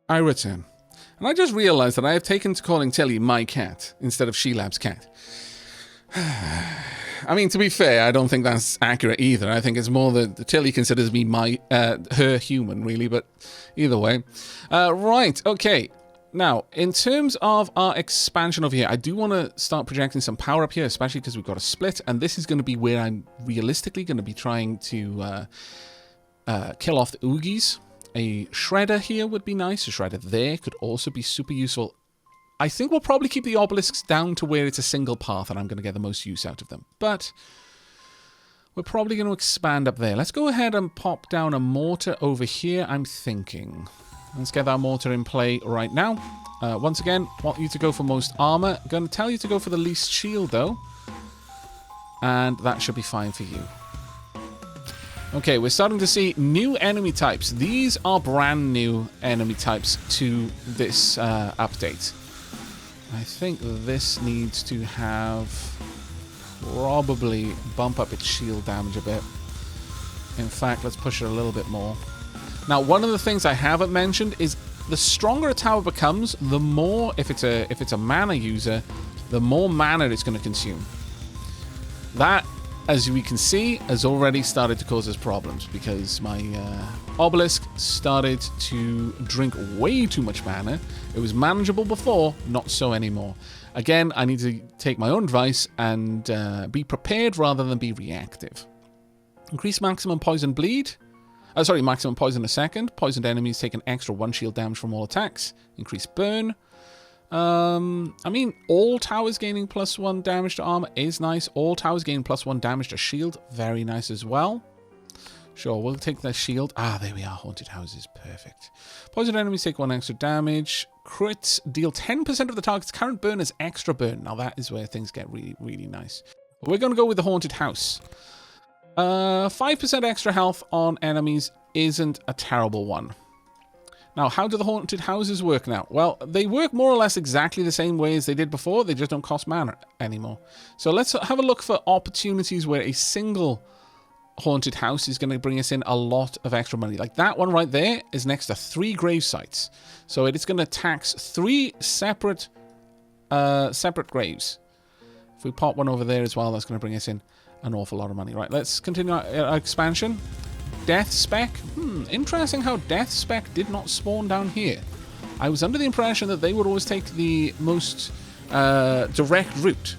I return. And I just realized that I have taken to calling Tilly my cat instead of Shelab's cat. I mean, to be fair, I don't think that's accurate either. I think it's more that Tilly considers me her human, really, but either way. Right, okay. Now, in terms of our expansion over here, I do want to start projecting some power up here, especially because we've got a split, and this is going to be where I'm realistically going to be trying to kill off the Oogies. A shredder here would be nice. A shredder there could also be super useful. I think we'll probably keep the obelisks down to where it's a single path and I'm going to get the most use out of them. But we're probably going to expand up there. Let's go ahead and pop down a mortar over here, I'm thinking. Let's get that mortar in play right now. Once again, want you to go for most armor. Going to tell you to go for the least shield, though. And that should be fine for you. Okay, we're starting to see new enemy types. These are brand new enemy types to this update. I think this needs to have probably bump up its shield damage a bit. In fact, let's push it a little bit more. Now, one of the things I haven't mentioned is the stronger a tower becomes, the more, if it's a mana user, the more mana it's going to consume. That, as we can see, has already started to cause us problems because my obelisk started to drink way too much mana. It was manageable before, not so anymore. Again, I need to take my own advice and be prepared rather than be reactive. Increase maximum poison bleed. Maximum poison a second. Poisoned enemies take an extra 1 shield damage from all attacks. Increase burn. I mean, all towers gaining +1 damage to armor is nice. All towers gaining +1 damage to shield, very nice as well. Sure, we'll take the shield. Ah, there we are. Haunted houses, perfect. Poisoned enemies take 1 extra damage. Crits deal 10% of the target's current burn as extra burn. Now that is where things get really, really nice. But we're going to go with the haunted house. 5% extra health on enemies isn't a terrible one. Now, how do the haunted houses work now? Well, they work more or less exactly the same way as they did before. They just don't cost mana anymore. So let's have a look for opportunities where a single haunted house is going to bring us in a lot of extra money. Like that one right there is next to 3 grave sites. So it is going to tax 3 separate graves. If we pop one over there as well, that's going to bring us in an awful lot of money. Right, let's continue our expansion. Death Spec. Interesting how Death Spec did not spawn down here. I was under the impression that they would always take the most direct route.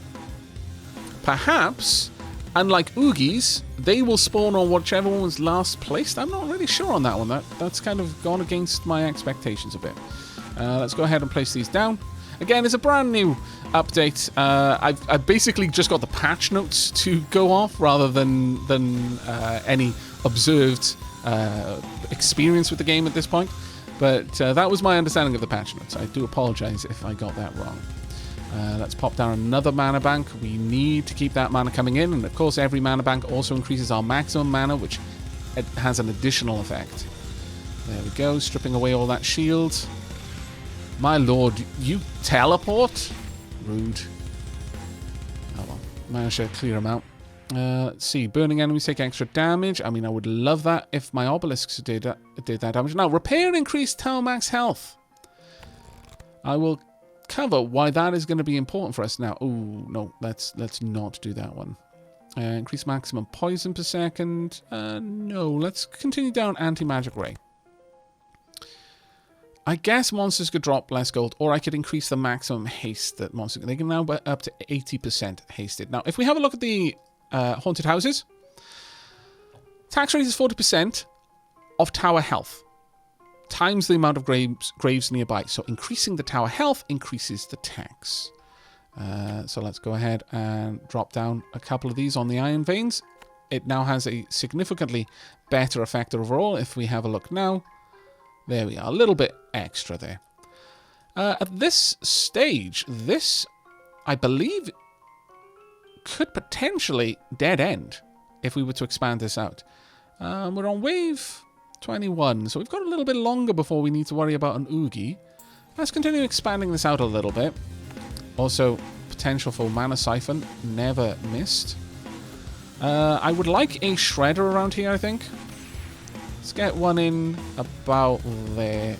Perhaps, unlike Oogies, they will spawn on whichever one was last placed. I'm not really sure on that one. That's kind of gone against my expectations a bit. Let's go ahead and place these down. Again, it's a brand new update. I've basically just got the patch notes to go off rather than any observed experience with the game at this point. But that was my understanding of the patch notes. I do apologize if I got that wrong. Let's pop down another mana bank. We need to keep that mana coming in. And of course, every mana bank also increases our maximum mana, which has an additional effect. There we go, stripping away all that shield. My lord, you teleport? Rude. Oh well, managed to clear them out. Let's see, burning enemies take extra damage. I mean, I would love that if my obelisks did that damage. Now, repair and increase tower max health. I will cover why that is going to be important for us now. Oh no, let's not do that one. Increase maximum poison per second. No, let's continue down anti-magic ray. I guess monsters could drop less gold, or I could increase the maximum haste that monsters... They can now be up to 80% hasted. Now, if we have a look at the haunted houses, tax rate is 40% of tower health, times the amount of graves nearby. So increasing the tower health increases the tax. So let's go ahead and drop down a couple of these on the iron veins. It now has a significantly better effect overall. If we have a look now... There we are, a little bit extra there. At this stage, this, I believe, could potentially dead end if we were to expand this out. We're on wave 21, so we've got a little bit longer before we need to worry about an Oogie. Let's continue expanding this out a little bit. Also, potential for mana siphon, never missed. I would like a shredder around here, I think. Let's get one in about there.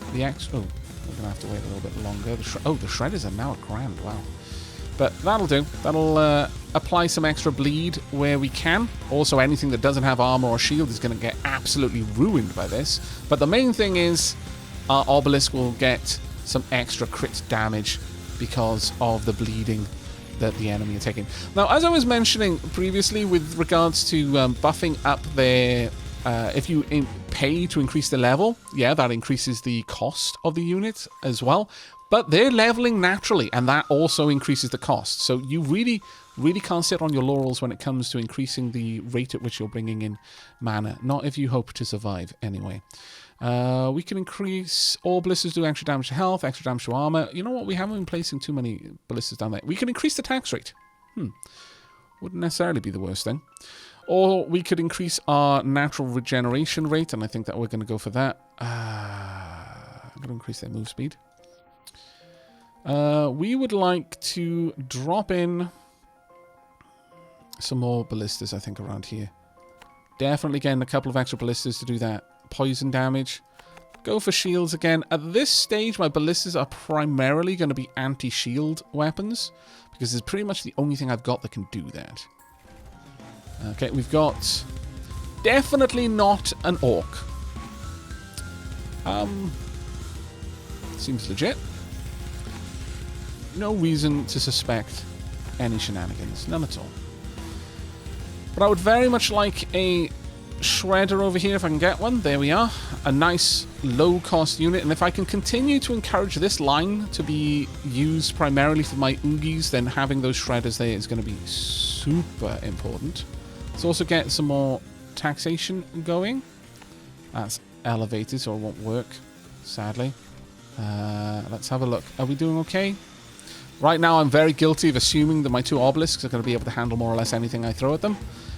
we're going to have to wait a little bit longer. The shredders are now at grand. Wow. But that'll do. That'll apply some extra bleed where we can. Also, anything that doesn't have armor or shield is going to get absolutely ruined by this. But the main thing is our obelisk will get some extra crit damage because of the bleeding that the enemy are taking. Now, as I was mentioning previously with regards to buffing up their... if you pay to increase the level, yeah, that increases the cost of the unit as well. But they're leveling naturally, and that also increases the cost. So you really, really can't sit on your laurels when it comes to increasing the rate at which you're bringing in mana. Not if you hope to survive, anyway. We can increase all ballistas, do extra damage to health, extra damage to armor. You know what? We haven't been placing too many ballistas down there. We can increase the tax rate. Wouldn't necessarily be the worst thing. Or we could increase our natural regeneration rate, and I think that we're going to go for that. I'm going to increase their move speed. We would like to drop in some more ballistas, I think, around here. Definitely getting a couple of extra ballistas to do that poison damage. Go for shields again. At this stage, my ballistas are primarily going to be anti-shield weapons, because it's pretty much the only thing I've got that can do that. Okay, we've got definitely not an orc. Seems legit. No reason to suspect any shenanigans. None at all. But I would very much like a shredder over here if I can get one. There we are. A nice low-cost unit. And if I can continue to encourage this line to be used primarily for my oogies, then having those shredders there is going to be super important. Let's also get some more taxation going. That's elevated, so it won't work, sadly. Let's have a look. Are we doing okay? Right now, I'm very guilty of assuming that my two obelisks are going to be able to handle more or less anything I throw at them,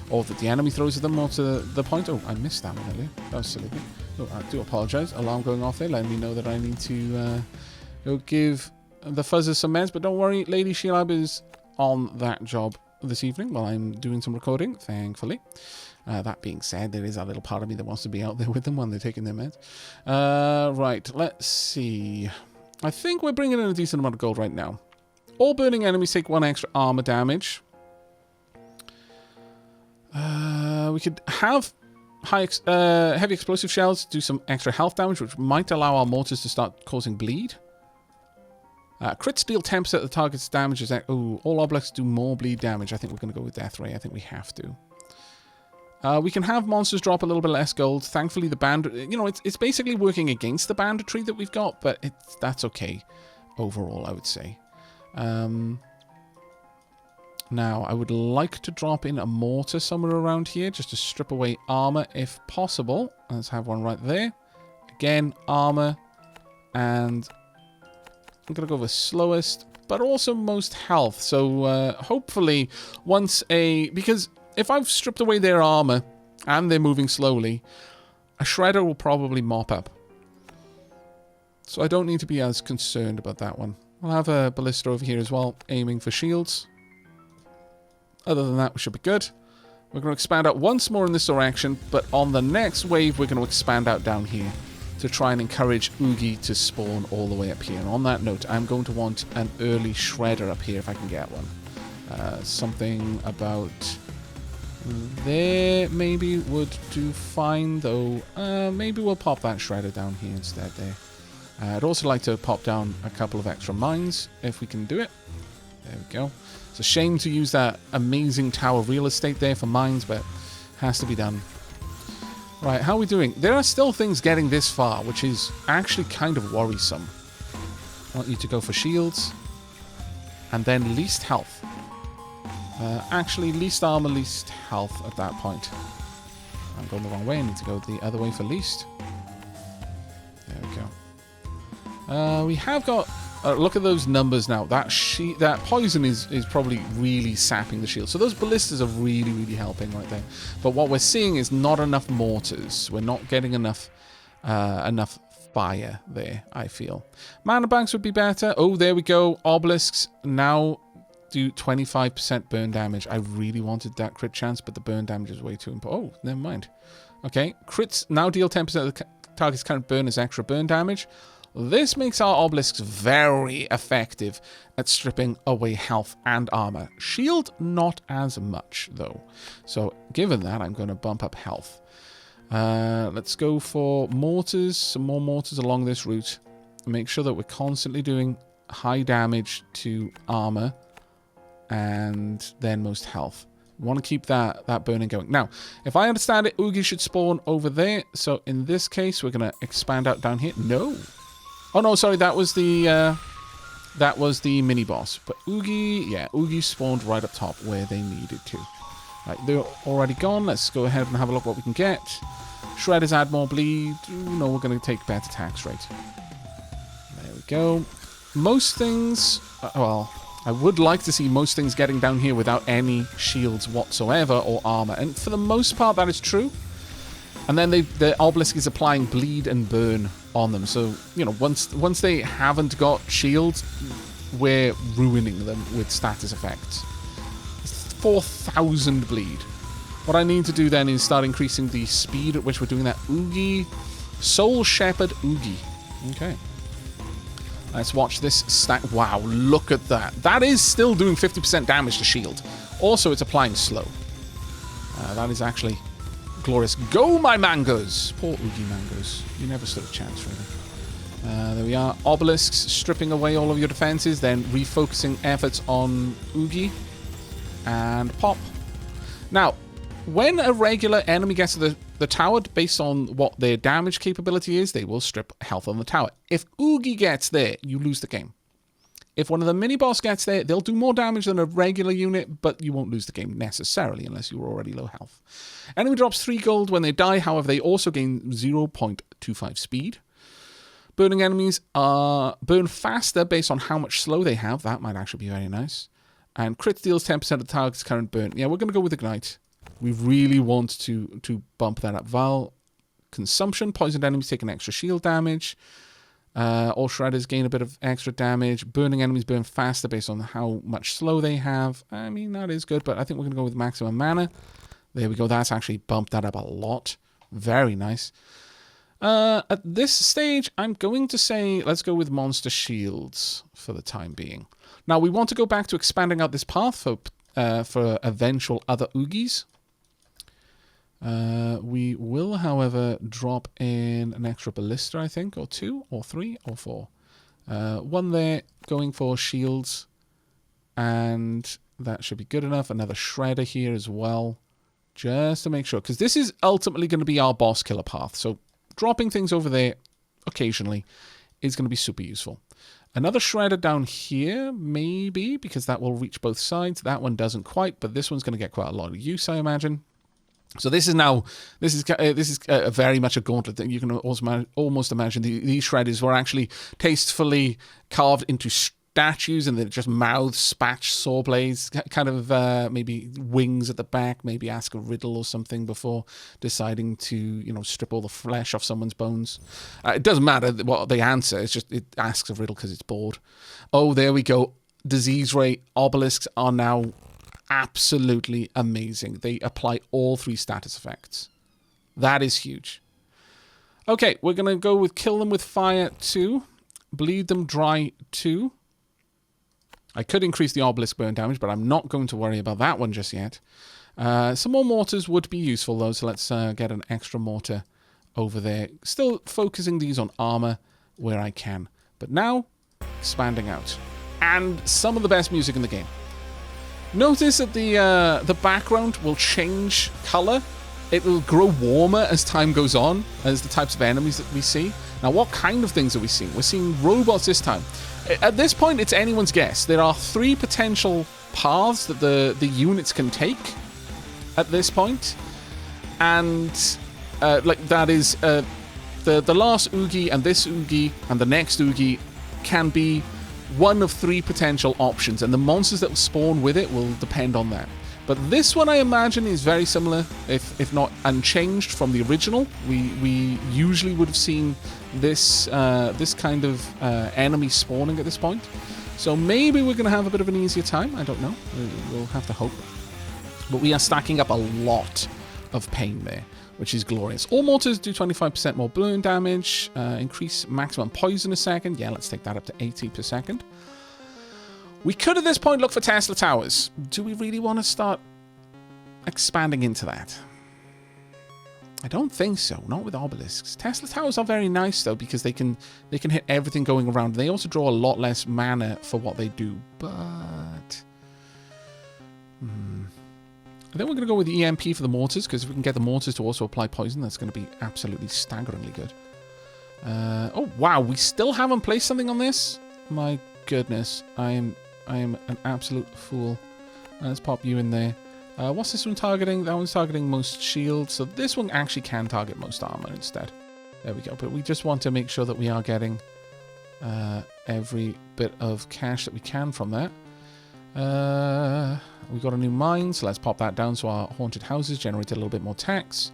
or that the enemy throws at them, or to the point. Oh, I missed that one earlier. That was silly. Oh, I do apologise. Alarm going off there, letting me know that I need to go give the fuzzers some meds. But don't worry, Lady Sheilab is on that job this evening while I'm doing some recording, thankfully. That being said, there is a little part of me that wants to be out there with them when they're taking their meds. Right, let's see. I think we're bringing in a decent amount of gold right now. All burning enemies take 1 extra armor damage. We could have heavy explosive shells do some extra health damage, which might allow our mortars to start causing bleed. Crits deal 10% of the target's damage. Ooh, all obelisks do more bleed damage. I think we're going to go with Death Ray. I think we have to. We can have monsters drop a little bit less gold. Thankfully, the bandit... You know, it's basically working against the banditry that we've got, but that's okay overall, I would say. Now, I would like to drop in a mortar somewhere around here just to strip away armor if possible. Let's have one right there. Again, armor. And I'm going to go with slowest, but also most health. So hopefully once because if I've stripped away their armor and they're moving slowly, a shredder will probably mop up. So I don't need to be as concerned about that one. We'll have a ballista over here as well, aiming for shields. Other than that, we should be good. We're going to expand out once more in this direction, but on the next wave, we're going to expand out down here to try and encourage Oogie to spawn all the way up here. And on that note, I'm going to want an early shredder up here if I can get one. Something about there maybe would do fine, though. Maybe we'll pop that shredder down here instead there. I'd also like to pop down a couple of extra mines, if we can do it. There we go. It's a shame to use that amazing tower real estate there for mines, but it has to be done. Right, how are we doing? There are still things getting this far, which is actually kind of worrisome. I want you to go for shields. And then least health. Actually, least armor, least health at that point. I'm going the wrong way. I need to go the other way for least. There we go. We have got... look at those numbers now. That poison is probably really sapping the shield. So those ballistas are really, really helping right there. But what we're seeing is not enough mortars. We're not getting enough fire there, I feel. Mana banks would be better. Oh, there we go. Obelisks now do 25% burn damage. I really wanted that crit chance, but the burn damage is way too important. Oh, never mind. Okay, crits now deal 10% of the target's current burn as extra burn damage. This makes our obelisks very effective at stripping away health and armor. Shield, not as much, though. So, given that, I'm going to bump up health. Let's go for mortars, some more mortars along this route. Make sure that we're constantly doing high damage to armor and then most health. We want to keep that burning going. Now, if I understand it, Oogie should spawn over there. So in this case, we're going to expand out down here. No. Oh, no, sorry. That was the mini boss. But Oogie, yeah, Oogie spawned right up top where they needed to. Right, they're already gone. Let's go ahead and have a look what we can get. Shredders add more bleed. Ooh, no, we're going to take better tax rate. There we go. Most things, well, I would like to see most things getting down here without any shields whatsoever or armor. And for the most part, that is true. And then the obelisk is applying bleed and burn on them. So, you know, once they haven't got shields, we're ruining them with status effects. 4,000 bleed. What I need to do then is start increasing the speed at which we're doing that. Oogie. Soul Shepherd Oogie. Okay. Let's watch this stack. Wow, look at that. That is still doing 50% damage to shield. Also, it's applying slow. That is actually glorious. Go, my mangoes! Poor Oogie mangoes. You never stood a chance, really. There we are. Obelisks stripping away all of your defenses, then refocusing efforts on Oogie. And pop. Now, when a regular enemy gets to the tower, based on what their damage capability is, they will strip health on the tower. If Oogie gets there, you lose the game. If one of the mini-boss gets there, they'll do more damage than a regular unit, but you won't lose the game necessarily unless you're already low health. Enemy drops 3 gold when they die, however, they also gain 0.25 speed. Burning enemies are burn faster based on how much slow they have. That might actually be very nice. And crit deals 10% of the target's current burn. Yeah, we're going to go with Ignite. We really want to bump that up. Val consumption. Poisoned enemies take an extra shield damage. All shredders gain a bit of extra damage. Burning enemies burn faster based on how much slow they have. I mean, that is good, but I think we're going to go with maximum mana. There we go. That's actually bumped that up a lot. Very nice. At this stage, I'm going to say let's go with monster shields for the time being. Now, we want to go back to expanding out this path for eventual other Oogies. We will, however, drop in an extra ballista, I think, or 2, or 3, or 4. 1 there, going for shields, and that should be good enough. Another shredder here as well, just to make sure, because this is ultimately going to be our boss killer path, so dropping things over there occasionally is going to be super useful. Another shredder down here, maybe, because that will reach both sides. That one doesn't quite, but this one's going to get quite a lot of use, I imagine. So this is very much a gauntlet that you can almost imagine. These shredders were actually tastefully carved into statues, and they're just mouths, spatch, saw blades, kind of maybe wings at the back, maybe ask a riddle or something before deciding to, you know, strip all the flesh off someone's bones. It doesn't matter what they answer, it's just it asks a riddle because it's bored. Oh, there we go. Disease rate obelisks are now absolutely amazing. They apply all 3 status effects. That is huge. Okay, we're going to go with kill them with fire 2, bleed them dry 2. I could increase the obelisk burn damage, but I'm not going to worry about that one just yet. Some more mortars would be useful, though, so let's get an extra mortar over there. Still focusing these on armor where I can. But now, expanding out. And some of the best music in the game. Notice that the background will change color. It will grow warmer as time goes on, as the types of enemies that we see. Now, what kind of things are we seeing? We're seeing robots this time. At this point, it's anyone's guess. There are 3 potential paths that the units can take at this point. And, like, that is the last Oogie and this Oogie and the next Oogie can be one of 3 potential options, and the monsters that will spawn with it will depend on that. But this one, I imagine, is very similar, if not unchanged from the original. We usually would have seen this this kind of enemy spawning at this point. So maybe we're going to have a bit of an easier time. I don't know. We'll have to hope. But we are stacking up a lot of pain there. which is glorious. All mortars do 25% more burn damage. Increase maximum poison a second. Yeah, let's take that up to 80 per second. We could at this point look for Tesla towers. Do we really want to start expanding into that? I don't think so. Not with obelisks. Tesla towers are very nice though, because they can hit everything going around. They also draw a lot less mana for what they do. But I think we're going to go with the EMP for the mortars, because if we can get the mortars to also apply poison, that's going to be absolutely staggeringly good. Oh wow, we still haven't placed something on this. My goodness, I am an absolute fool. Let's pop you in there. What's this one targeting? That one's targeting most shield, so this one actually can target most armor instead. There we go, but we just want to make sure that we are getting every bit of cash that we can from that. We got a new mine, so let's pop that down so our haunted houses generate a little bit more tax.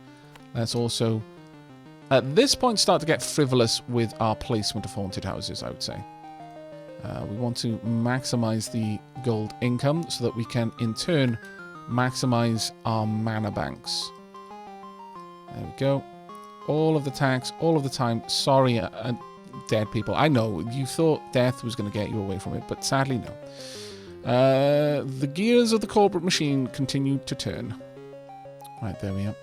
Let's also, at this point, start to get frivolous with our placement of haunted houses, I would say. We want to maximize the gold income so that we can, in turn, maximize our mana banks. There we go. All of the tax, all of the time. Sorry, dead people. I know, you thought death was going to get you away from it, but sadly, no. The gears of the corporate machine continue to turn. Right, there we are.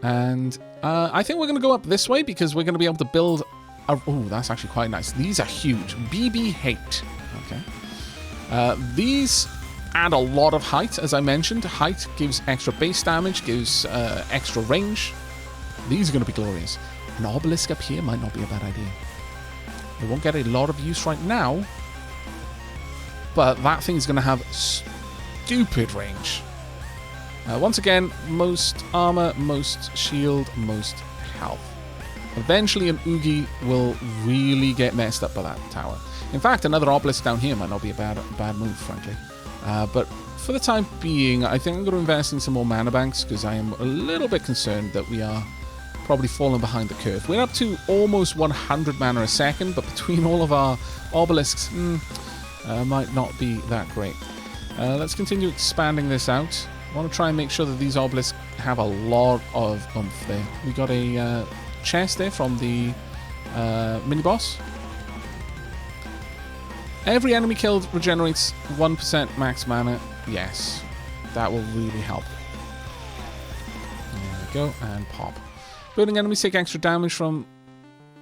And I think we're going to go up this way, because we're going to be able to build... Oh, that's actually quite nice. These are huge. BB Hate. Okay. These add a lot of height, as I mentioned. Height gives extra base damage, gives extra range. These are going to be glorious. An obelisk up here might not be a bad idea. It won't get a lot of use right now, but that thing's going to have stupid range. Once again, most armor, most shield, most health. Eventually, an Oogie will really get messed up by that tower. In fact, another obelisk down here might not be a bad move, frankly. But for the time being, I think I'm going to invest in some more mana banks, because I am a little bit concerned that we are probably falling behind the curve. We're up to almost 100 mana a second, but between all of our obelisks, might not be that great. Let's continue expanding this out. I want to try and make sure that these obelisks have a lot of oomph there. We got a chest there from the mini-boss. Every enemy killed regenerates 1% max mana. Yes, that will really help. There we go, and pop. Burning enemies take extra damage from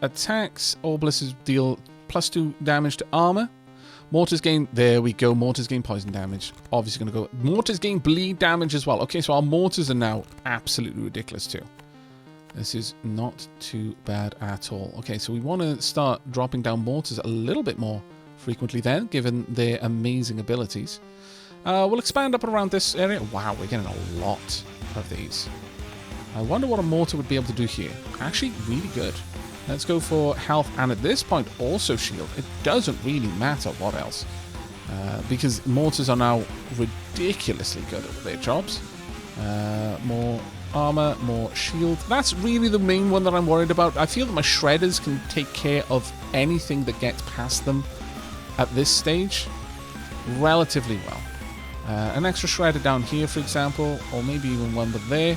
attacks. Obelisks deal +2 damage to armor. Mortars gain... There we go, mortars gain poison damage. Obviously going to go... Mortars gain bleed damage as well. Okay, so our mortars are now absolutely ridiculous too. This is not too bad at all. Okay, so we want to start dropping down mortars a little bit more frequently then, given their amazing abilities. We'll expand up around this area. Wow, we're getting a lot of these. I wonder what a mortar would be able to do here. Actually, really good. Let's go for health, and at this point, also shield. It doesn't really matter what else, because mortars are now ridiculously good at their jobs. More armor, more shield. That's really the main one that I'm worried about. I feel that my shredders can take care of anything that gets past them at this stage relatively well. An extra shredder down here, for example, or maybe even one but there.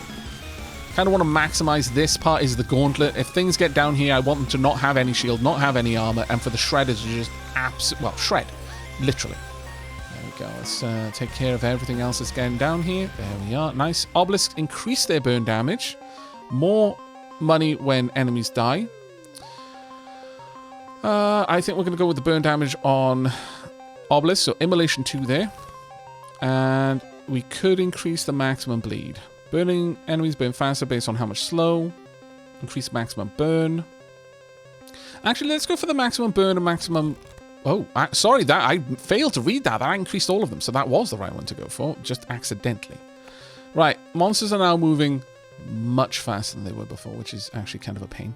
Kind of want to maximize this part is the gauntlet. If things get down here, I want them to not have any shield, not have any armor, and for the shredders to just shred, literally. There we go. Let's take care of everything else that's getting down here. There we are. Nice. Obelisks increase their burn damage. More money when enemies die. I think we're going to go with the burn damage on obelisks, so immolation 2 there. And we could increase the maximum bleed. Burning enemies burn faster based on how much slow. Increase maximum burn. Actually, let's go for the maximum burn and maximum... Oh, sorry, that I failed to read that. I increased all of them, so that was the right one to go for, just accidentally. Right, monsters are now moving much faster than they were before, which is actually kind of a pain.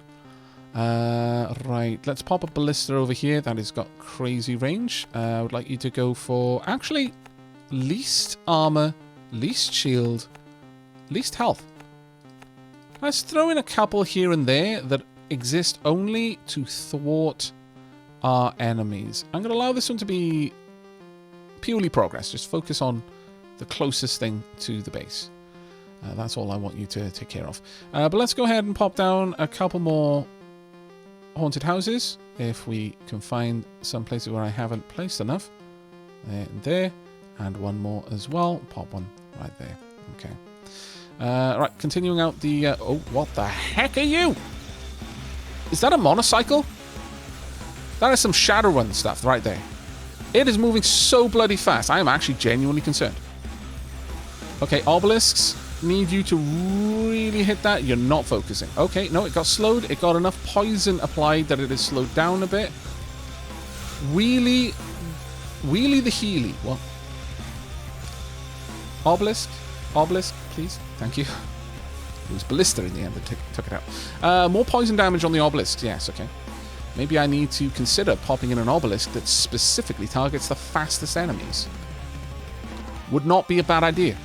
Right, let's pop a ballista over here. That has got crazy range. I would like you to go for, actually, least armor, least shield, least health. Let's throw in a couple here and there that exist only to thwart our enemies. I'm going to allow this one to be purely progress. Just focus on the closest thing to the base. That's all I want you to take care of. But let's go ahead and pop down a couple more haunted houses, if we can find some places where I haven't placed enough. There and there, and one more as well. Pop one right there. Okay. Right, continuing out the... oh, what the heck are you? Is that a motorcycle? That is some Shadowrun stuff right there. It is moving so bloody fast. I am actually genuinely concerned. Okay, obelisks need you to really hit that. You're not focusing. Okay, no, it got slowed. It got enough poison applied that it is slowed down a bit. Wheelie the Healy. What? Obelisk, please. Thank you. It was Ballista in the end that took it out. More poison damage on the obelisks. Yes, okay. Maybe I need to consider popping in an obelisk that specifically targets the fastest enemies. Would not be a bad idea.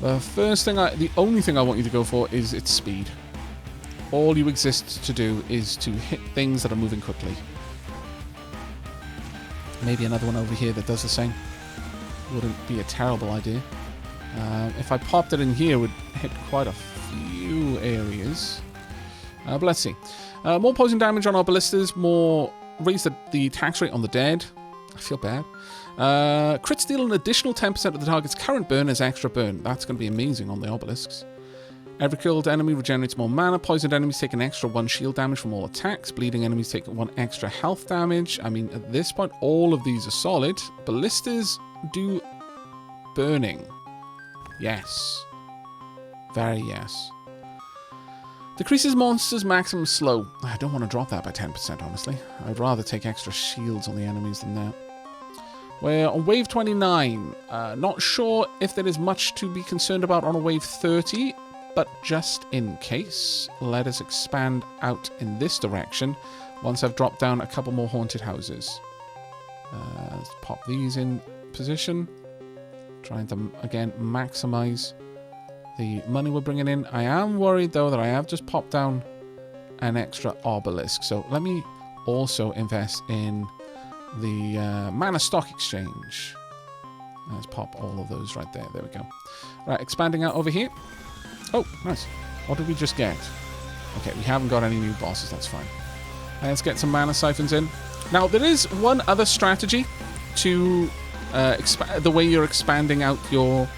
The only thing I want you to go for is its speed. All you exist to do is to hit things that are moving quickly. Maybe another one over here that does the same. Wouldn't be a terrible idea. If I popped it in here, it would hit quite a few areas. But let's see. More poison damage on our ballistas, more raise the tax rate on the dead. I feel bad. Crits deal an additional 10% of the target's current burn as extra burn. That's going to be amazing on the obelisks. Every killed enemy regenerates more mana. Poisoned enemies take an extra 1 shield damage from all attacks. Bleeding enemies take 1 extra health damage. I mean, at this point, all of these are solid. Ballistas do burning. Yes. Very yes. Decreases monsters' maximum slow. I don't want to drop that by 10%, honestly. I'd rather take extra shields on the enemies than that. We're on wave 29. Not sure if there is much to be concerned about on a wave 30, but just in case, let us expand out in this direction once I've dropped down a couple more haunted houses. Let's pop these in position. Trying to, again, maximize the money we're bringing in. I am worried, though, that I have just popped down an extra obelisk. So let me also invest in the mana stock exchange. Let's pop all of those right there. There we go. Right, expanding out over here. Oh, nice. What did we just get? Okay, we haven't got any new bosses. That's fine. Let's get some mana siphons in. Now, there is one other strategy to the way you're expanding out your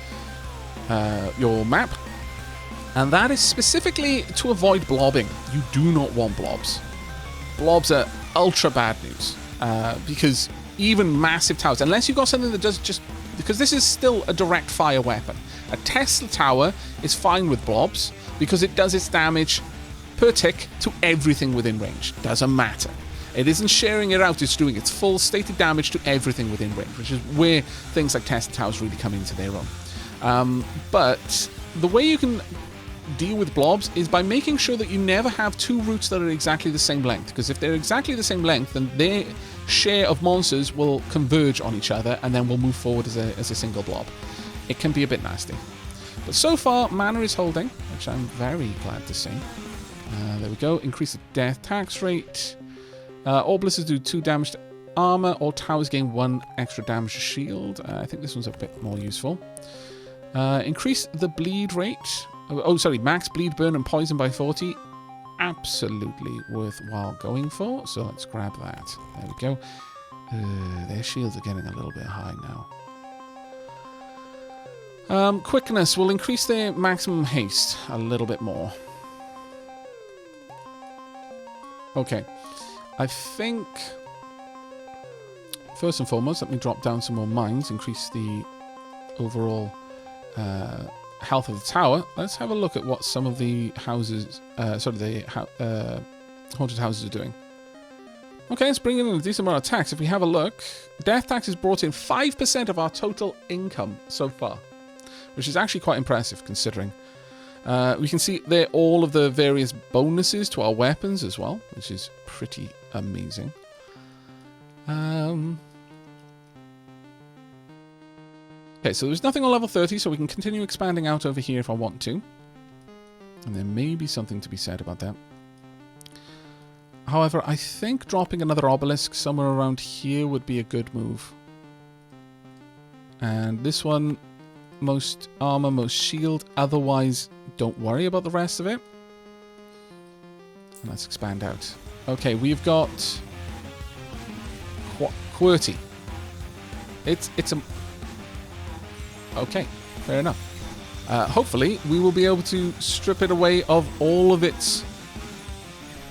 map, and that is specifically to avoid blobbing. You do not want blobs. Blobs are ultra bad news, because even massive towers, unless you've got something that does just... Because this is still a direct fire weapon. A Tesla tower is fine with blobs because it does its damage per tick to everything within range. Doesn't matter. It isn't sharing it out, it's doing its full stated damage to everything within range, which is where things like Tesla towers really come into their own. But the way you can deal with blobs is by making sure that you never have 2 routes that are exactly the same length, because if they're exactly the same length, then their share of monsters will converge on each other and then we'll move forward as a single blob. It can be a bit nasty. But so far, mana is holding, which I'm very glad to see. There we go. Increase the death tax rate. All blisters do 2 damage to armor. All towers gain 1 extra damage to shield. I think this one's a bit more useful. Increase the bleed rate. Oh, sorry. Max bleed, burn, and poison by 40. Absolutely worthwhile going for. So let's grab that. There we go. Their shields are getting a little bit high now. Quickness will increase their maximum haste a little bit more. Okay. I think, first and foremost, let me drop down some more mines, increase the overall health of the tower. Let's have a look at what some of the houses, haunted houses are doing. Okay, let's bring in a decent amount of tax. If we have a look, death tax has brought in 5% of our total income so far, which is actually quite impressive considering. We can see there all of the various bonuses to our weapons as well, which is pretty amazing. Okay, so there's nothing on level 30, so we can continue expanding out over here if I want to. And there may be something to be said about that. However, I think dropping another obelisk somewhere around here would be a good move. And this one most armor, most shield. Otherwise, don't worry about the rest of it. Let's expand out. Okay, we've got QWERTY. It's a... Okay, fair enough. Hopefully, we will be able to strip it away of all of its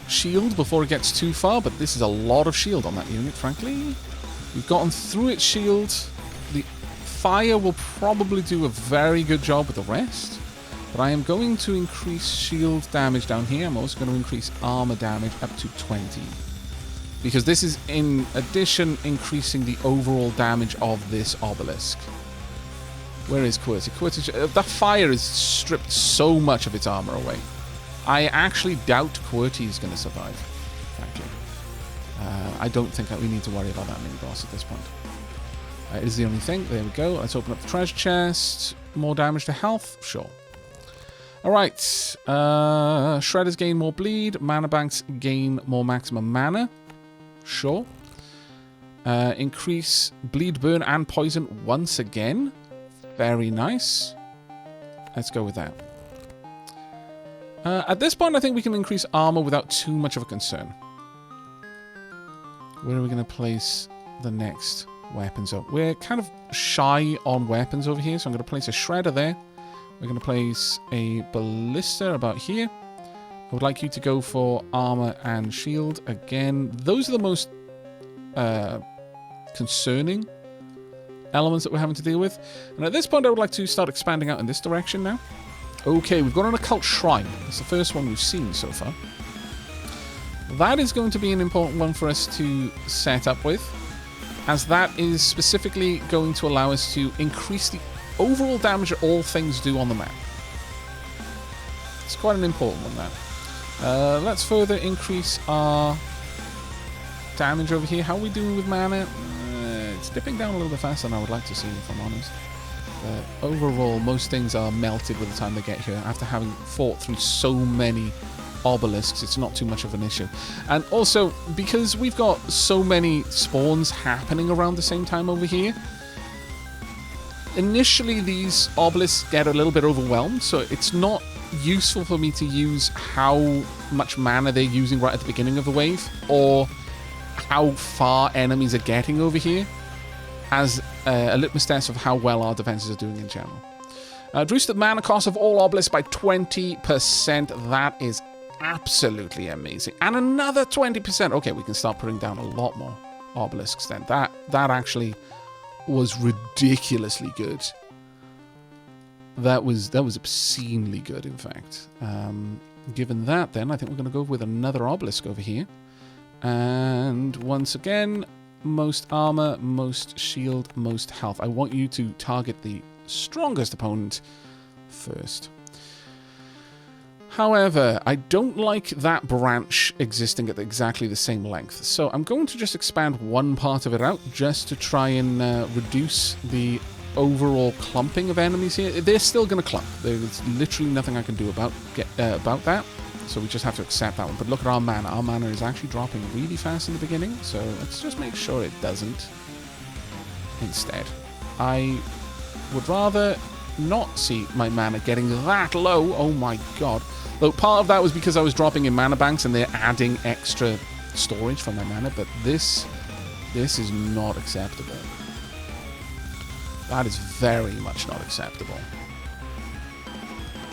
shield before it gets too far, but this is a lot of shield on that unit, frankly. We've gotten through its shield. The fire will probably do a very good job with the rest, but I am going to increase shield damage down here. I'm also going to increase armor damage up to 20, because this is, in addition, increasing the overall damage of this obelisk. Where is QWERTY? QWERTY, that fire has stripped so much of its armor away. I actually doubt QWERTY is going to survive, frankly. I don't think that we need to worry about that mini boss at this point. It is the only thing. There we go. Let's open up the treasure chest. More damage to health? Sure. Alright. Shredders gain more bleed. Mana banks gain more maximum mana. Sure. Increase bleed, burn, and poison once again. Very nice. Let's go with that. At this point, I think we can increase armor without too much of a concern. Where are we going to place the next weapons up? We're kind of shy on weapons over here, so I'm going to place a shredder there. We're going to place a ballista about here. I would like you to go for armor and shield. Again, those are the most concerning elements that we're having to deal with. And at this point, I would like to start expanding out in this direction now. Okay, we've got an occult shrine. It's the first one we've seen so far. That is going to be an important one for us to set up with, as that is specifically going to allow us to increase the overall damage that all things do on the map. It's quite an important one, that. Let's further increase our damage over here. How are we doing with mana? It's dipping down a little bit faster than I would like to see, if I'm honest. Overall, most things are melted by the time they get here. After having fought through so many obelisks, it's not too much of an issue. And also, because we've got so many spawns happening around the same time over here, initially these obelisks get a little bit overwhelmed, so it's not useful for me to use how much mana they're using right at the beginning of the wave, or how far enemies are getting over here, as a litmus test of how well our defenses are doing in general. Reduce the mana cost of all obelisks by 20%. That is absolutely amazing. And another 20%. Okay, we can start putting down a lot more obelisks then. That actually was ridiculously good. That was obscenely good, in fact. Given that, then, I think we're going to go with another obelisk over here. And once again, most armor, most shield, most health. I want you to target the strongest opponent first. However, I don't like that branch existing at exactly the same length. So I'm going to just expand one part of it out just to try and reduce the overall clumping of enemies here. They're still going to clump. There's literally nothing I can do about that. So we just have to accept that one. But look at our mana. Our mana is actually dropping really fast in the beginning. So let's just make sure it doesn't. Instead, I would rather not see my mana getting that low. Oh my god. Though part of that was because I was dropping in mana banks and they're adding extra storage for my mana. But this is not acceptable. That is very much not acceptable.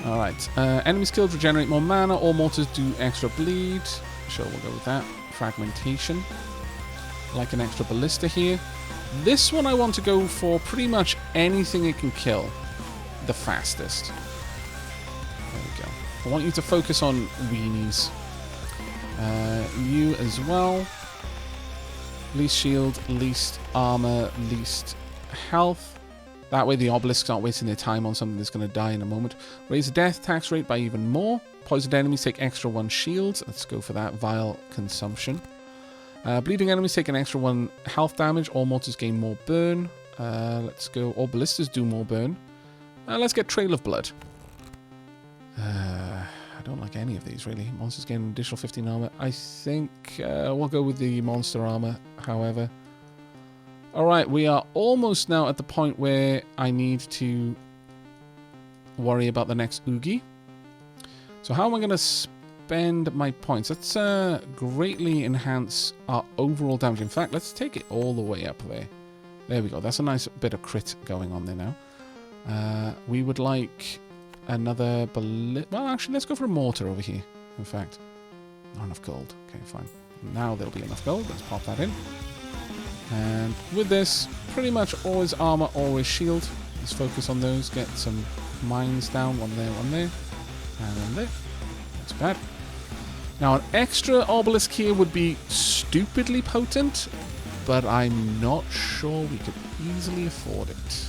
Alright, enemies killed regenerate more mana, all mortars do extra bleed. Sure, we'll go with that. Fragmentation. Like an extra ballista here. This one I want to go for pretty much anything it can kill the fastest. There we go. I want you to focus on weenies. You as well. Least shield, least armor, least health. That way the obelisks aren't wasting their time on something that's going to die in a moment. Raise the death tax rate by even more. Poisoned enemies take extra 1 shield. Let's go for that. Vile consumption. Bleeding enemies take an extra 1 health damage. All mortars gain more burn. Let's go. All ballistas do more burn. Let's get Trail of Blood. I don't like any of these, really. Monsters gain an additional 15 armor. I think we'll go with the monster armor, however. Alright, we are almost now at the point where I need to worry about the next Oogie. So how am I going to spend my points? Let's greatly enhance our overall damage. In fact, let's take it all the way up there. There we go. That's a nice bit of crit going on there now. We would like another... Well, actually, let's go for a mortar over here, in fact. Not enough gold. Okay, fine. Now there'll be enough gold. Let's pop that in. And with this, pretty much always armor, always shield. Let's focus on those. Get some mines down. One there, and one there. That's bad. Now, an extra obelisk here would be stupidly potent, but I'm not sure we could easily afford it.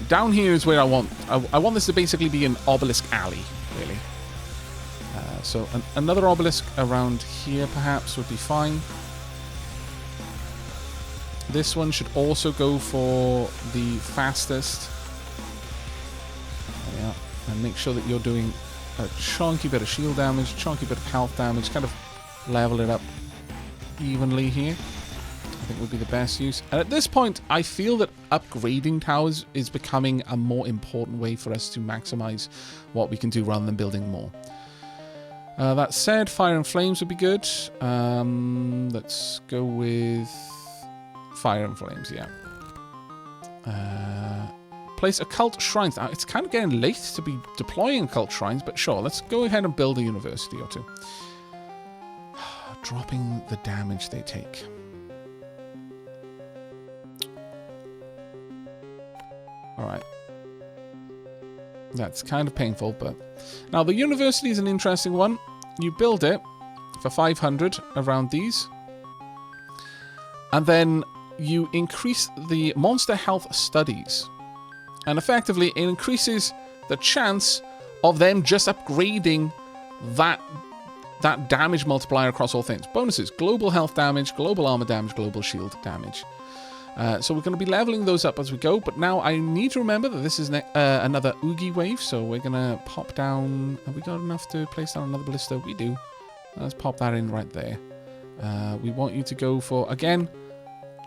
Down here is where I want this to basically be an obelisk alley, really. So another obelisk around here perhaps would be fine. This one should also go for the fastest. Yeah, and make sure that you're doing a chunky bit of shield damage, chunky bit of health damage, kind of level it up evenly here. I think would be the best use. And at this point, I feel that upgrading towers is becoming a more important way for us to maximize what we can do rather than building more. That said, fire and flames would be good. Let's go with fire and flames, yeah. Place occult shrines. Now, it's kind of getting late to be deploying occult shrines, but sure, let's go ahead and build a university or two. Dropping the damage they take. Alright. That's kind of painful, but... Now, the university is an interesting one. You build it for 500 around these. And then you increase the monster health studies. And effectively, it increases the chance of them just upgrading that damage multiplier across all things. Bonuses: global health damage, global armor damage, global shield damage. So we're going to be leveling those up as we go. But now I need to remember that this is another Oogie wave. So we're going to pop down... Have we got enough to place down another ballista? We do. Let's pop that in right there. We want you to go for... Again,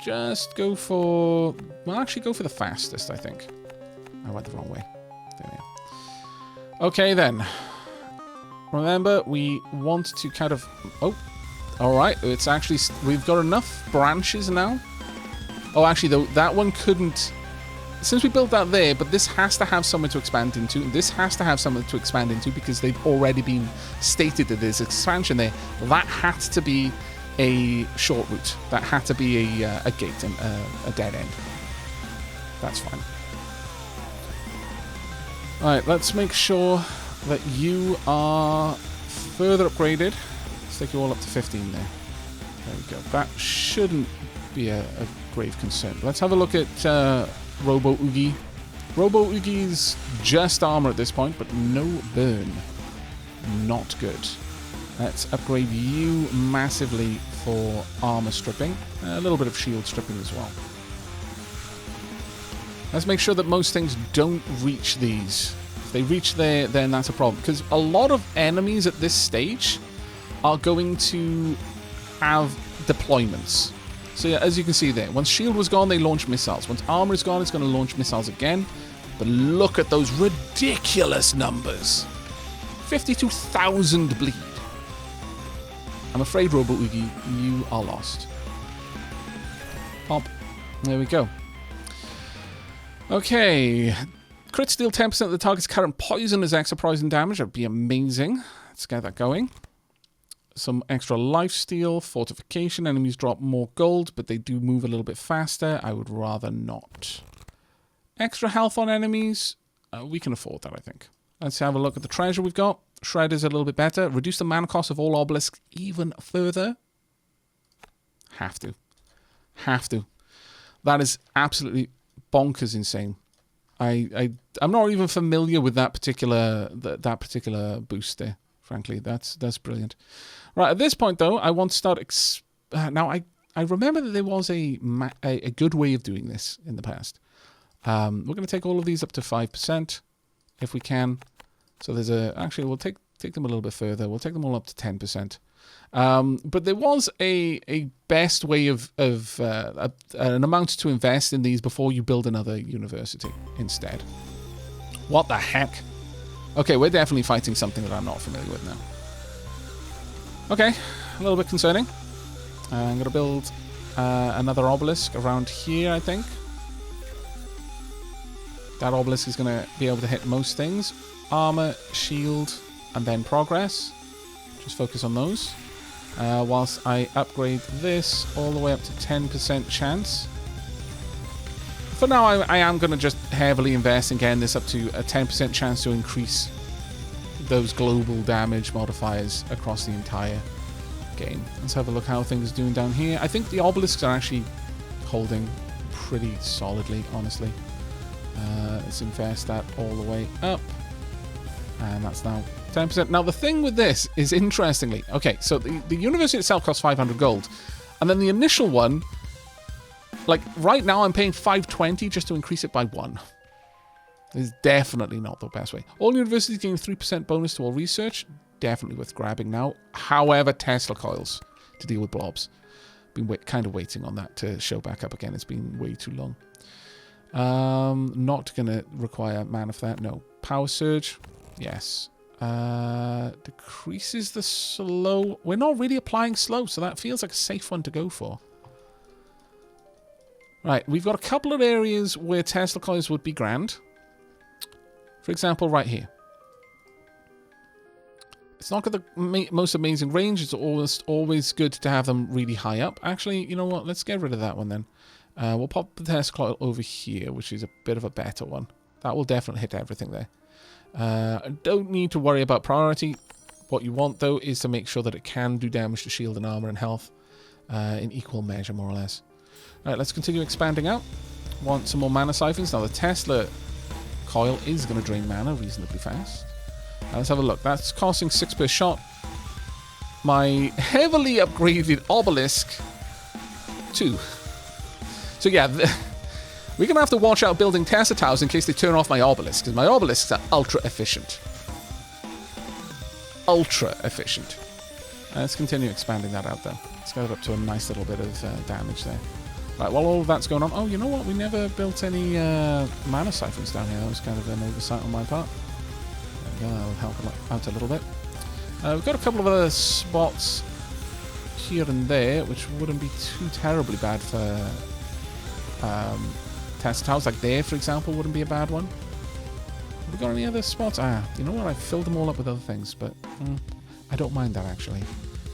just go for... Well, actually go for the fastest, I think. I went the wrong way. There we are. Okay, then. Remember, we want to kind of... Oh, alright. It's actually... We've got enough branches now. Oh, actually, though, that one couldn't... Since we built that there, but this has to have somewhere to expand into. This has to have somewhere to expand into because they've already been stated that there's expansion there. That had to be a short route. That had to be a gate and a dead end. That's fine. Alright, let's make sure that you are further upgraded. Let's take you all up to 15 there. There we go. That shouldn't be a grave concern. Let's have a look at Robo Oogie. Robo Oogie's just armor at this point, but no burn. Not good. Let's upgrade you massively for armor stripping. A little bit of shield stripping as well. Let's make sure that most things don't reach these. If they reach there, then that's a problem. Because a lot of enemies at this stage are going to have deployments. So yeah, as you can see there, once shield was gone, they launched missiles. Once armor is gone, it's going to launch missiles again. But look at those ridiculous numbers. 52,000 bleed. I'm afraid, Robo Oogie, you are lost. Pop. There we go. Okay. Crit steal 10% of the target's current poison as extra poison damage. That would be amazing. Let's get that going. Some extra life steal, fortification. Enemies drop more gold, but they do move a little bit faster. I would rather not. Extra health on enemies. We can afford that, I think. Let's have a look at the treasure we've got. Shred is a little bit better. Reduce the mana cost of all obelisks even further. Have to. Have to. That is absolutely bonkers insane. I'm not even familiar with that particular boost there. Frankly, that's brilliant. Right, at this point though, I want to start. Now I remember that there was a good way of doing this in the past. We're going to take all of these up to 5% if we can. So there's actually we'll take them a little bit further. We'll take them all up to 10%. But there was a best way of an amount to invest in these before you build another university instead. What the heck? Okay, we're definitely fighting something that I'm not familiar with now. Okay, a little bit concerning. I'm going to build another obelisk around here, I think. That obelisk is going to be able to hit most things. Armor, shield, and then progress. Just focus on those. Whilst I upgrade this all the way up to 10% chance. For now, I am going to just heavily invest in getting this up to a 10% chance to increase those global damage modifiers across the entire game. Let's have a look how things are doing down here. I think the obelisks are actually holding pretty solidly, honestly. Let's invest that all the way up. And that's now 10%. Now, the thing with this is, interestingly, okay, so the university itself costs 500 gold. And then the initial one, like, right now I'm paying 520 just to increase it by 1. It's definitely not the best way. All universities gain 3% bonus to all research. Definitely worth grabbing now. However, Tesla coils to deal with blobs. Been kind of waiting on that to show back up again. It's been way too long. Not going to require mana for that. No. Power surge. Yes. Decreases the slow. We're not really applying slow, so that feels like a safe one to go for. Right, we've got a couple of areas where Tesla coils would be grand. For example, right here. It's not got the most amazing range. It's always good to have them really high up. Actually, you know what? Let's get rid of that one then. We'll pop the Tesla coil over here, which is a bit of a better one. That will definitely hit everything there. Don't need to worry about priority. What you want, though, is to make sure that it can do damage to shield and armor and health in equal measure, more or less. All right, let's continue expanding out. Want some more mana siphons. Now, the Tesla coil is going to drain mana reasonably fast. Let's have a look. That's costing 6 per shot. My heavily upgraded obelisk, 2. So, yeah, we're going to have to watch out building Tesla towers in case they turn off my obelisk, because my obelisks are ultra efficient. Ultra efficient. Let's continue expanding that out, though. Let's get it up to a nice little bit of damage there. Right, while all of that's going on... Oh, you know what? We never built any mana siphons down here. That was kind of an oversight on my part. There we go. That'll help out a little bit. We've got a couple of other spots here and there, which wouldn't be too terribly bad for Tesla towers. Like there, for example, wouldn't be a bad one. Have we got any other spots? Ah, you know what? I've filled them all up with other things, but I don't mind that, actually,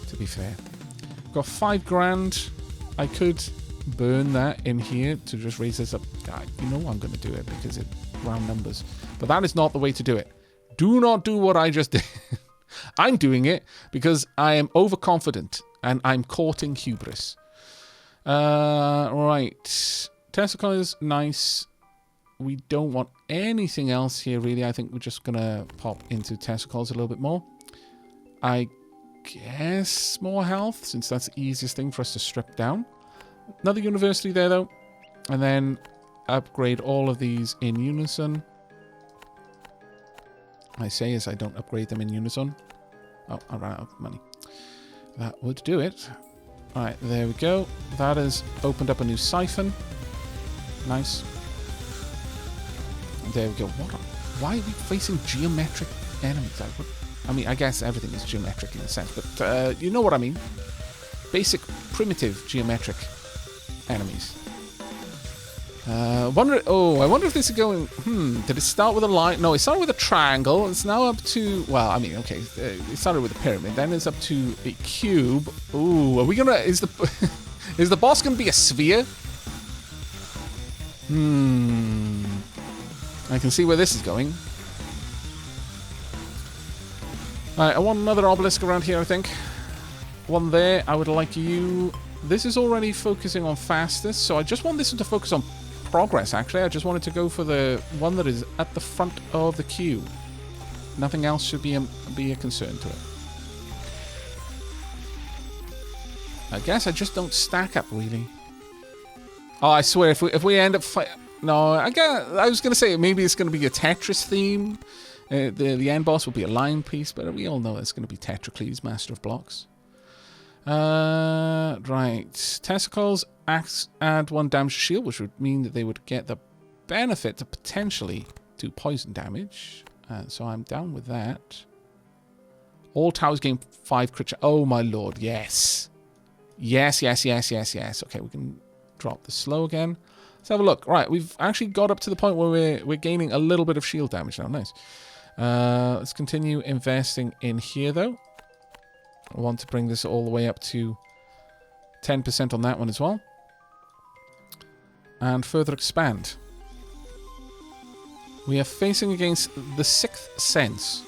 to be fair. We've got 5 grand. I could burn that in here to just raise this up. You know I'm going to do it because it round numbers. But that is not the way to do it. Do not do what I just did. I'm doing it because I am overconfident and I'm courting hubris. Right. Tesla coils, nice. We don't want anything else here, really. I think we're just going to pop into Tesla coils a little bit more. I guess more health, since that's the easiest thing for us to strip down. Another university there, though. And then upgrade all of these in unison. I say as I don't upgrade them in unison. Oh, I ran out of money. That would do it. Alright, there we go. That has opened up a new siphon. Nice. There we go. Why are we facing geometric enemies? I mean, I guess everything is geometric in a sense, but you know what I mean. Basic, primitive geometric enemies. I wonder if this is going... did it start with a line? No, it started with a triangle. It's now up to... Well, I mean, okay. It started with a pyramid. Then it's up to a cube. Ooh, are we gonna... Is the... is the boss gonna be a sphere? I can see where this is going. Alright, I want another obelisk around here, I think. One there. I would like you... This is already focusing on fastest, so I just want this one to focus on progress, actually. I just wanted to go for the one that is at the front of the queue. Nothing else should be a concern to it. I guess I just don't stack up, really. Oh, I swear, if we end up no, I was going to say maybe it's going to be a Tetris theme. The end boss will be a line piece, but we all know it's going to be Tetracles, Master of Blocks. Right. Testicles add 1 damage to shield, which would mean that they would get the benefit to potentially do poison damage. So I'm down with that. All towers gain 5 crit. Oh my lord, yes. Yes. Okay, we can drop the slow again. Let's have a look. Right, we've actually got up to the point where we're gaining a little bit of shield damage now. Nice. Let's continue investing in here, though. I want to bring this all the way up to 10% on that one as well. And further expand. We are facing against the 6th sense.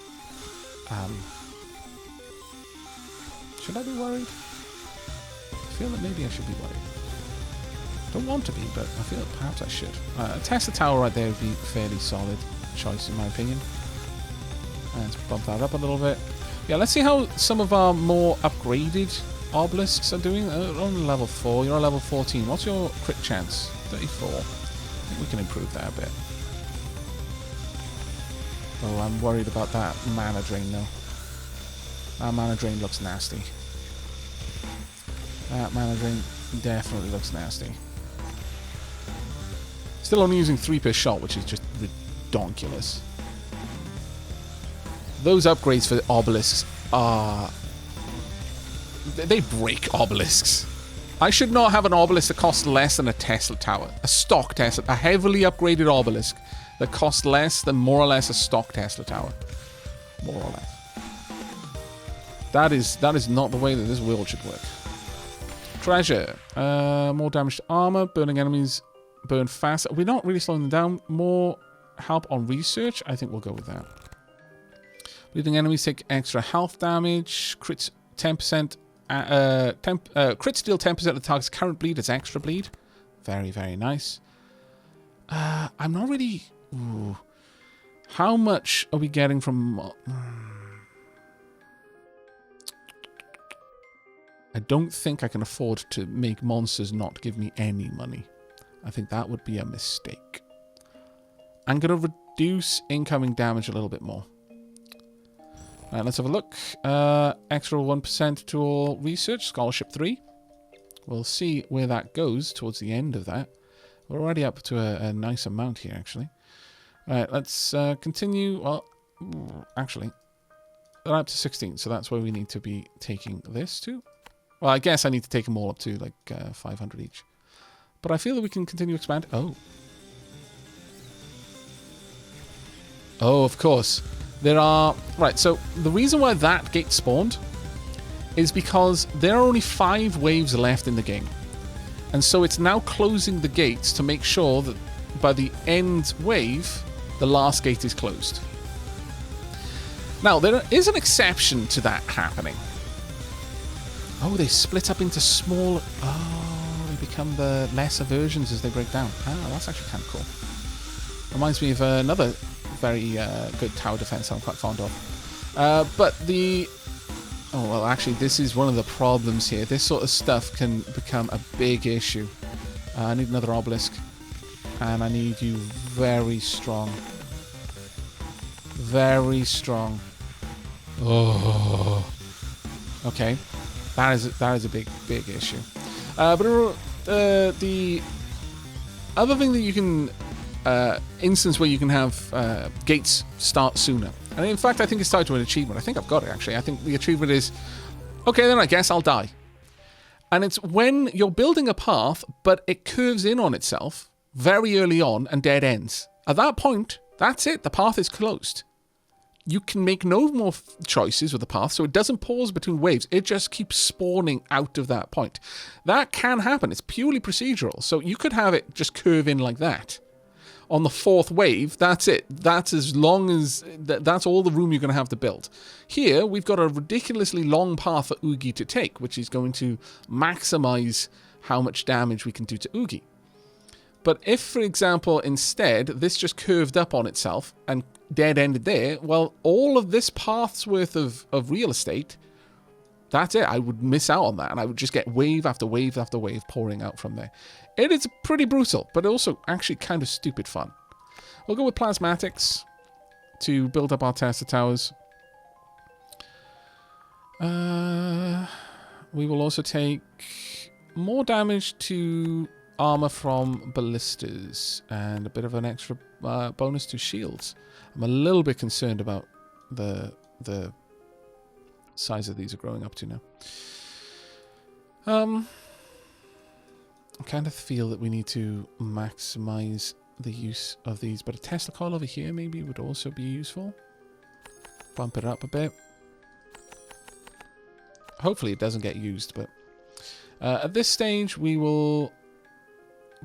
Should I be worried? I feel that maybe I should be worried. Don't want to be, but I feel that perhaps I should. Test the tower right there would be a fairly solid choice in my opinion. And let's bump that up a little bit. Yeah, let's see how some of our more upgraded obelisks are doing. On level 4, you're on level 14. What's your crit chance? 34. I think we can improve that a bit. Oh, I'm worried about that mana drain though. That mana drain looks nasty. That mana drain definitely looks nasty. Still only using 3 per shot, which is just ridiculous. Those upgrades for obelisks are... they break obelisks. I should not have an obelisk that costs less than a Tesla tower. A stock Tesla. A heavily upgraded obelisk that costs less than more or less a stock Tesla tower. More or less. That is not the way that this world should work. Treasure. More damage to armor. Burning enemies burn faster. We're not really slowing them down. More help on research. I think we'll go with that. Bleeding enemies take extra health damage. Crits 10%. Crits deal 10% of the target's current bleed as extra bleed. Very, very nice. I'm not really... Ooh. How much are we getting from... I don't think I can afford to make monsters not give me any money. I think that would be a mistake. I'm going to reduce incoming damage a little bit more. Alright, let's have a look. Extra 1% to all research. Scholarship 3. We'll see where that goes towards the end of that. We're already up to a nice amount here, actually. Alright, let's continue. Well, actually, they're up to 16, so that's where we need to be taking this to. Well, I guess I need to take them all up to, like, 500 each. But I feel that we can continue to expand. Oh. Oh, of course. There are... Right, so the reason why that gate spawned is because there are only 5 waves left in the game. And so it's now closing the gates to make sure that by the end wave, the last gate is closed. Now, there is an exception to that happening. Oh, they split up into small... Oh, they become the lesser versions as they break down. Ah, that's actually kind of cool. Reminds me of another very good tower defense I'm quite fond of. But the... Oh, well, actually, this is one of the problems here. This sort of stuff can become a big issue. I need another obelisk. And I need you very strong. Very strong. Oh. Okay. That is a big issue. But the other thing that you can... instance where you can have gates start sooner. And in fact, I think it's tied to an achievement. I think I've got it, actually. I think the achievement is, okay, then I guess I'll die. And it's when you're building a path, but it curves in on itself very early on and dead ends. At that point, that's it. The path is closed. You can make no more choices with the path, so it doesn't pause between waves. It just keeps spawning out of that point. That can happen. It's purely procedural. So you could have it just curve in like that. On the 4th wave, that's it. That's as long as... That's all the room you're going to have to build. Here, we've got a ridiculously long path for Oogie to take, which is going to maximize how much damage we can do to Oogie. But if, for example, instead, this just curved up on itself and dead-ended there, well, all of this path's worth of real estate, that's it. I would miss out on that, and I would just get wave after wave after wave pouring out from there. It is pretty brutal, but also actually kind of stupid fun. We'll go with plasmatics to build up our Tesla towers. we will also take more damage to armor from ballistas and a bit of an extra bonus to shields. I'm a little bit concerned about the size of these are growing up to now. I kind of feel that we need to maximize the use of these, but a Tesla coil over here maybe would also be useful. Bump it up a bit. Hopefully it doesn't get used, but at this stage we will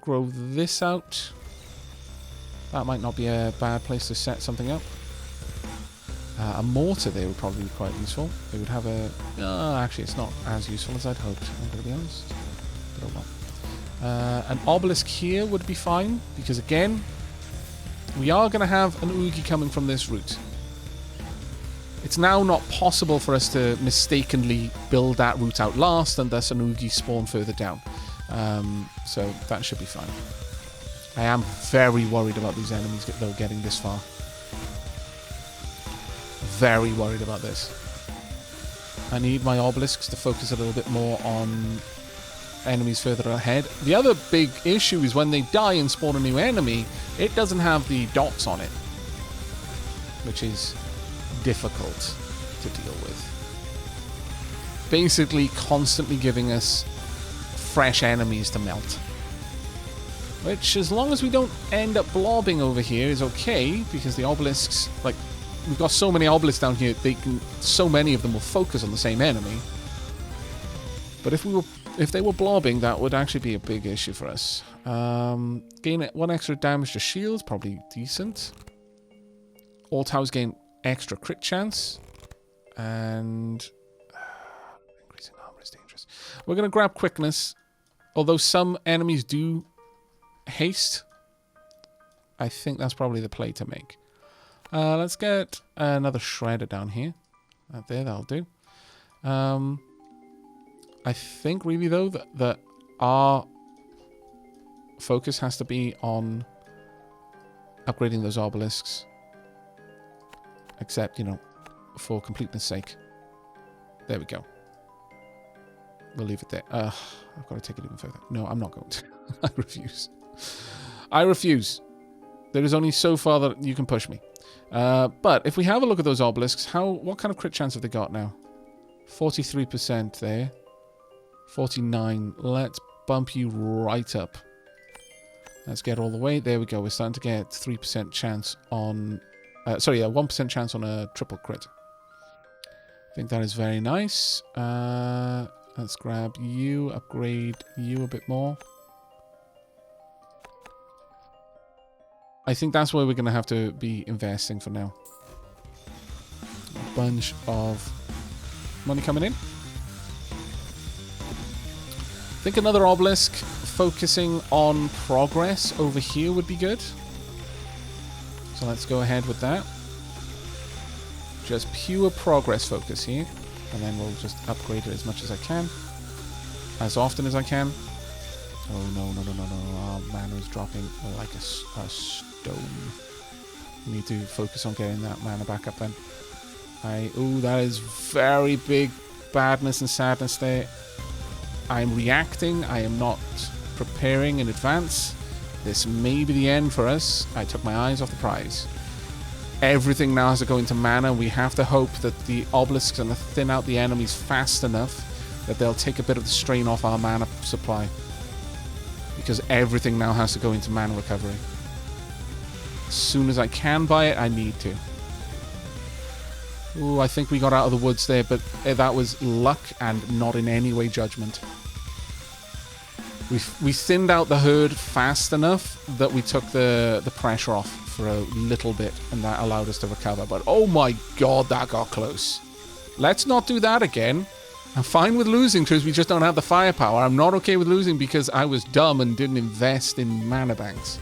grow this out. That might not be a bad place to set something up. A mortar there would probably be quite useful. It would have a... actually, it's not as useful as I'd hoped, I'm going to be honest. But oh well. An obelisk here would be fine, because again, we are going to have an Oogie coming from this route. It's now not possible for us to mistakenly build that route out last, and thus an Oogie spawn further down. So that should be fine. I am very worried about these enemies, though, getting this far. Very worried about this. I need my obelisks to focus a little bit more on enemies further ahead. The other big issue is when they die and spawn a new enemy, it doesn't have the dots on it, which is difficult to deal with. Basically constantly giving us fresh enemies to melt. Which, as long as we don't end up blobbing over here, is okay, because the obelisks, like, we've got so many obelisks down here, so many of them will focus on the same enemy. But if they were blobbing, that would actually be a big issue for us. Gain 1 extra damage to shields, probably decent. All towers gain extra crit chance. And increasing armor is dangerous. We're going to grab quickness. Although some enemies do haste, I think that's probably the play to make. Let's get another shredder down here. There, that'll do. I think really though that our focus has to be on upgrading those obelisks. Except, you know, for completeness sake. There we go. We'll leave it there. I've got to take it even further. No, I'm not going to. I refuse. I refuse. There is only so far that you can push me. But if we have a look at those obelisks, what kind of crit chance have they got now? 43% there. 49. Let's bump you right up. Let's get all the way. There we go. We're starting to get 3% chance on... 1% chance on a triple crit. I think that is very nice. Let's grab you, upgrade you a bit more. I think that's where we're going to have to be investing for now. A bunch of money coming in. I think another obelisk focusing on progress over here would be good. So let's go ahead with that. Just pure progress focus here. And then we'll just upgrade it as much as I can. As often as I can. Oh, no. Our mana is dropping like a stone. We need to focus on getting that mana back up then. Ooh, that is very big badness and sadness there. I'm reacting. I am not preparing in advance. This may be the end for us. I took my eyes off the prize. Everything now has to go into mana. We have to hope that the obelisks are going to thin out the enemies fast enough that they'll take a bit of the strain off our mana supply. Because everything now has to go into mana recovery. As soon as I can buy it, I need to. Ooh, I think we got out of the woods there, but that was luck and not in any way judgment. We thinned out the herd fast enough that we took the pressure off for a little bit, and that allowed us to recover. But oh my god, that got close. Let's not do that again. I'm fine with losing because we just don't have the firepower. I'm not okay with losing because I was dumb and didn't invest in mana banks.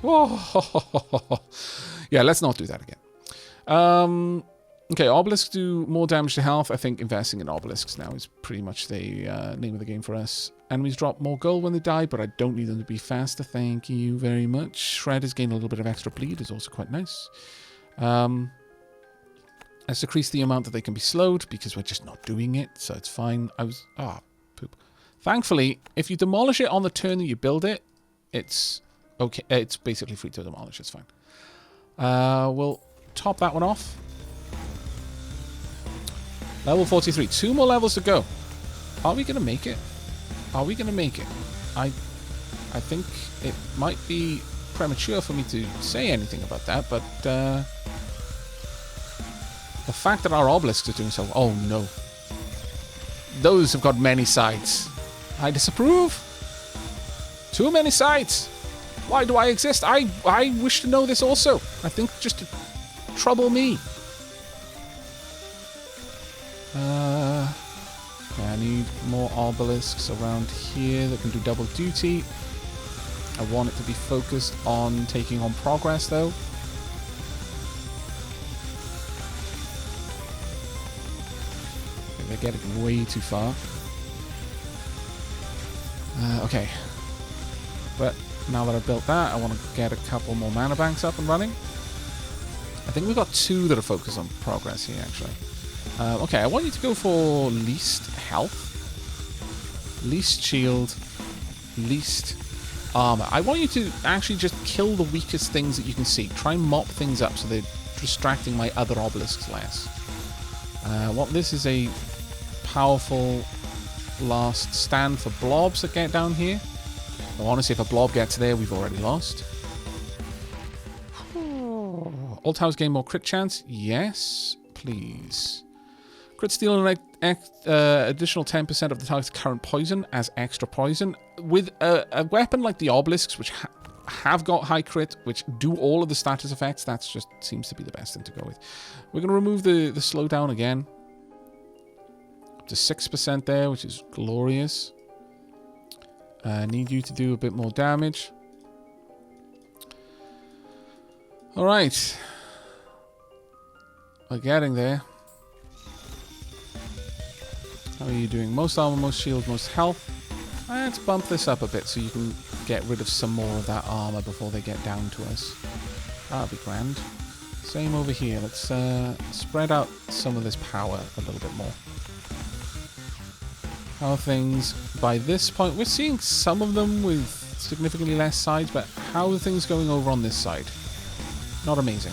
Oh, yeah, let's not do that again. Okay, obelisks do more damage to health. I think investing in obelisks now is pretty much the name of the game for us. Enemies drop more gold when they die, but I don't need them to be faster. Thank you very much. Shredders gain a little bit of extra bleed is also quite nice. Let's decrease the amount that they can be slowed because we're just not doing it, so it's fine. Poop. Thankfully, if you demolish it on the turn that you build it, it's okay. It's basically free to demolish. It's fine. We'll top that one off. Level 43. 2 more levels to go. Are we going to make it? Are we going to make it? I think it might be premature for me to say anything about that, but the fact that our obelisks are doing so... Oh, no. Those have got many sides. I disapprove. Too many sides. Why do I exist? I wish to know this also. I think just to trouble me. I need more obelisks around here that can do double duty. I want it to be focused on taking on progress, though. They're getting way too far. Okay. But now that I've built that, I want to get a couple more mana banks up and running. I think we've got 2 that are focused on progress here, actually. Okay, I want you to go for least health, least shield, least armor. I want you to actually just kill the weakest things that you can see. Try and mop things up so they're distracting my other obelisks less. This is a powerful last stand for blobs that get down here. Honestly, if a blob gets there, we've already lost. All towers gain more crit chance. Yes, please. Crit steal an additional 10% of the target's current poison as extra poison. With a weapon like the obelisks, which have got high crit, which do all of the status effects, that just seems to be the best thing to go with. We're going to remove the slowdown again. Up to 6% there, which is glorious. I need you to do a bit more damage. Alright. We're getting there. How are you doing? Most armor, most shield, most health. Let's bump this up a bit so you can get rid of some more of that armor before they get down to us. That'll be grand. Same over here. Let's spread out some of this power a little bit more. How are things by this point? We're seeing some of them with significantly less sides, but how are things going over on this side? Not amazing.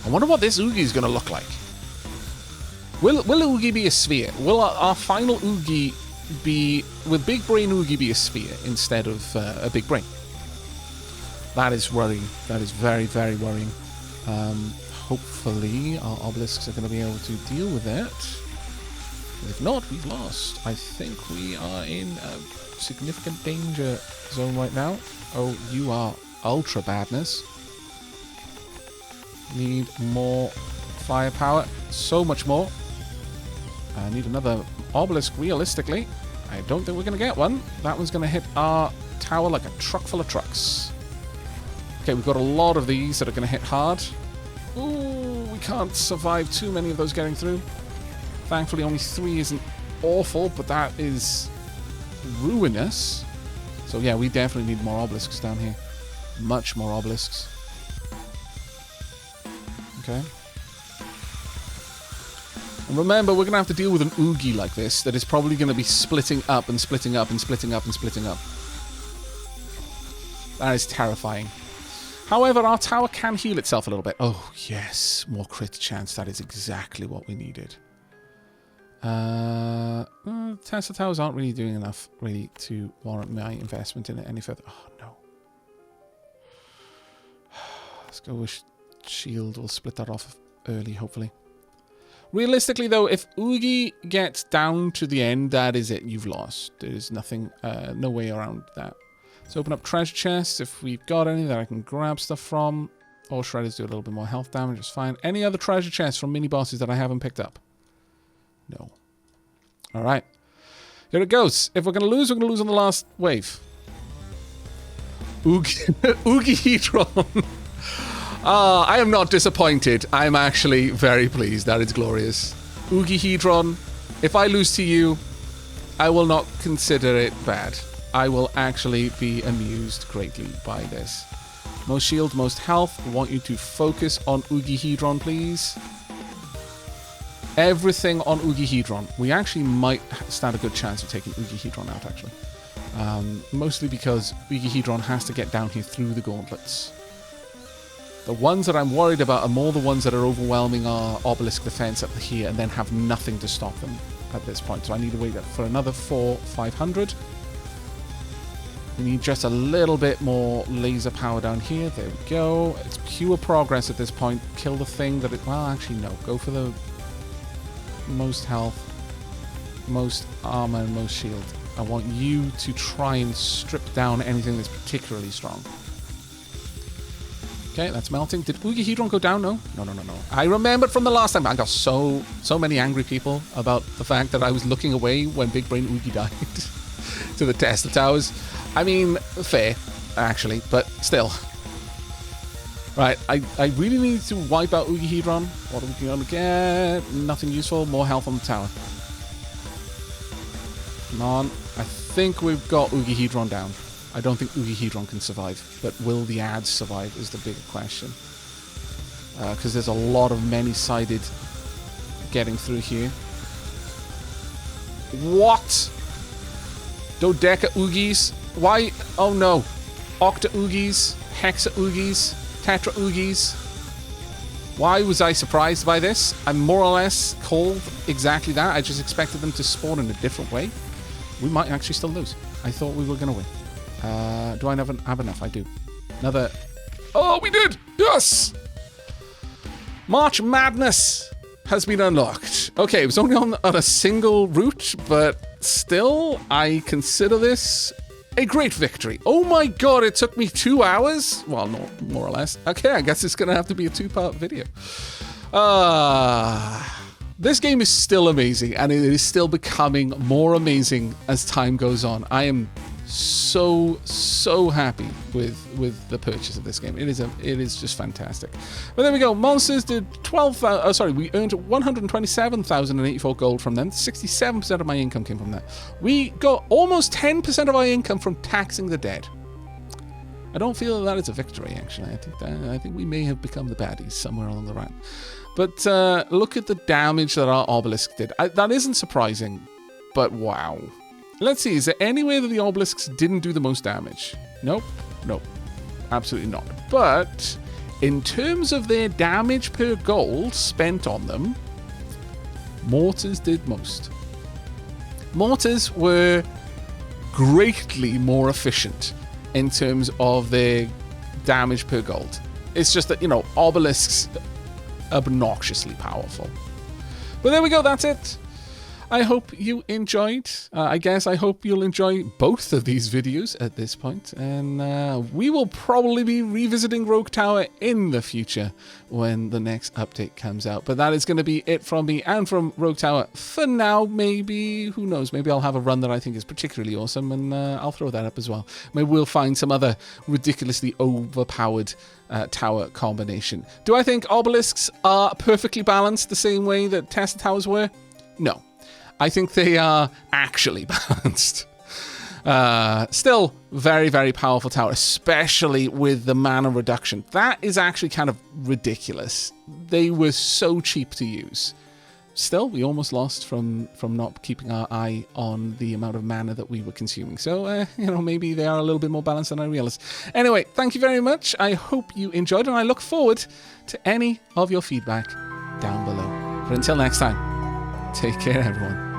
I wonder what this Oogie is going to look like. Will Oogie be a sphere? Will our final Oogie be... Will Big Brain Oogie be a sphere instead of a Big Brain? That is worrying. That is very, very worrying. Hopefully our obelisks are going to be able to deal with that. If not, we've lost. I think we are in a significant danger zone right now. Oh, you are ultra badness. Need more firepower. So much more. I need another obelisk realistically. I don't think we're going to get one. That one's going to hit our tower like a truck full of trucks. Okay, we've got a lot of these that are going to hit hard. Ooh, we can't survive too many of those getting through. Thankfully, only 3 isn't awful, but that is ruinous. So yeah, we definitely need more obelisks down here. Much more obelisks. Okay. And remember, we're going to have to deal with an Oogie like this that is probably going to be splitting up and splitting up and splitting up and splitting up. That is terrifying. However, our tower can heal itself a little bit. Oh, yes. More crit chance. That is exactly what we needed. Tesla towers aren't really doing enough, really, to warrant my investment in it any further. Oh, no. Let's go with shield. We'll split that off early, hopefully. Realistically, though, if Oogie gets down to the end, that is it. You've lost. There's nothing, no way around that. Let's open up treasure chests. If we've got any that I can grab stuff from. All shredders do a little bit more health damage. It's fine. Any other treasure chests from mini-bosses that I haven't picked up? No. All right. Here it goes. If we're going to lose, we're going to lose on the last wave. Oogie-hedron. I am not disappointed. I'm actually very pleased. That is glorious. Oogie-hedron. If I lose to you, I will not consider it bad. I will actually be amused greatly by this. Most shield, most health. I want you to focus on Oogie-hedron, please. everything on Ugihedron. We actually might stand a good chance of taking Ugihedron out, actually. Mostly because Ugihedron has to get down here through the gauntlets. The ones that I'm worried about are more the ones that are overwhelming our obelisk defense up here and then have nothing to stop them at this point. So I need to wait for another 500. We need just a little bit more laser power down here. There we go. It's pure progress at this point. Kill the thing that it... Well, actually, no. Go for the most health, most armor, and most shield. I want you to try and strip down anything that's particularly strong. Okay, that's melting. Did Ugihedron go down? No? No. I remembered from the last time. I got so many angry people about the fact that I was looking away when Big Brain Oogie died to the Tesla Towers. I mean, fair, actually, but still. Right, I really need to wipe out Ugihedron. What are we going to get? Nothing useful. More health on the tower. Come on. I think we've got Ugihedron down. I don't think Ugihedron can survive, but will the ads survive is the bigger question. Because there's a lot of many-sided getting through here. What? Dodeca Oogies? Why? Oh no. Octa Oogies? Hexa Oogies? Tetra Oogies? Why was I surprised by this? I more or less called exactly that. I just expected them to spawn in a different way. We might actually still lose. I thought we were going to win. Do I have enough? I do. Another... Oh, we did! Yes! March Madness has been unlocked. Okay, it was only on a single route, but still, I consider this a great victory. Oh my god, it took me 2 hours? Well, no, more or less. Okay, I guess it's going to have to be a 2-part video. This game is still amazing, and it is still becoming more amazing as time goes on. I am so happy with the purchase of this game. It is just fantastic. But there we go. Monsters did 12,000. We earned 127,084 gold from them. 67% of my income came from that. We got almost 10% of our income from taxing the dead. I don't feel that is a victory, actually. I think we may have become the baddies somewhere along the line. But look at the damage that our obelisk did. That isn't surprising, but wow. Let's see, is there any way that the obelisks didn't do the most damage? Nope. Nope. Absolutely not. But in terms of their damage per gold spent on them, mortars did most. Mortars were greatly more efficient in terms of their damage per gold. It's just that, you know, obelisks obnoxiously powerful. But there we go, that's it. I hope you enjoyed. I hope you'll enjoy both of these videos at this point. And we will probably be revisiting Rogue Tower in the future when the next update comes out. But that is going to be it from me and from Rogue Tower for now. Maybe, who knows, maybe I'll have a run that I think is particularly awesome, and I'll throw that up as well. Maybe we'll find some other ridiculously overpowered tower combination. Do I think obelisks are perfectly balanced the same way that Tesla Towers were? No. I think they are actually balanced. Still, very, very powerful tower, especially with the mana reduction. That is actually kind of ridiculous. They were so cheap to use. Still, we almost lost from not keeping our eye on the amount of mana that we were consuming. So, you know, maybe they are a little bit more balanced than I realized. Anyway, thank you very much. I hope you enjoyed, and I look forward to any of your feedback down below. But until next time, take care, everyone.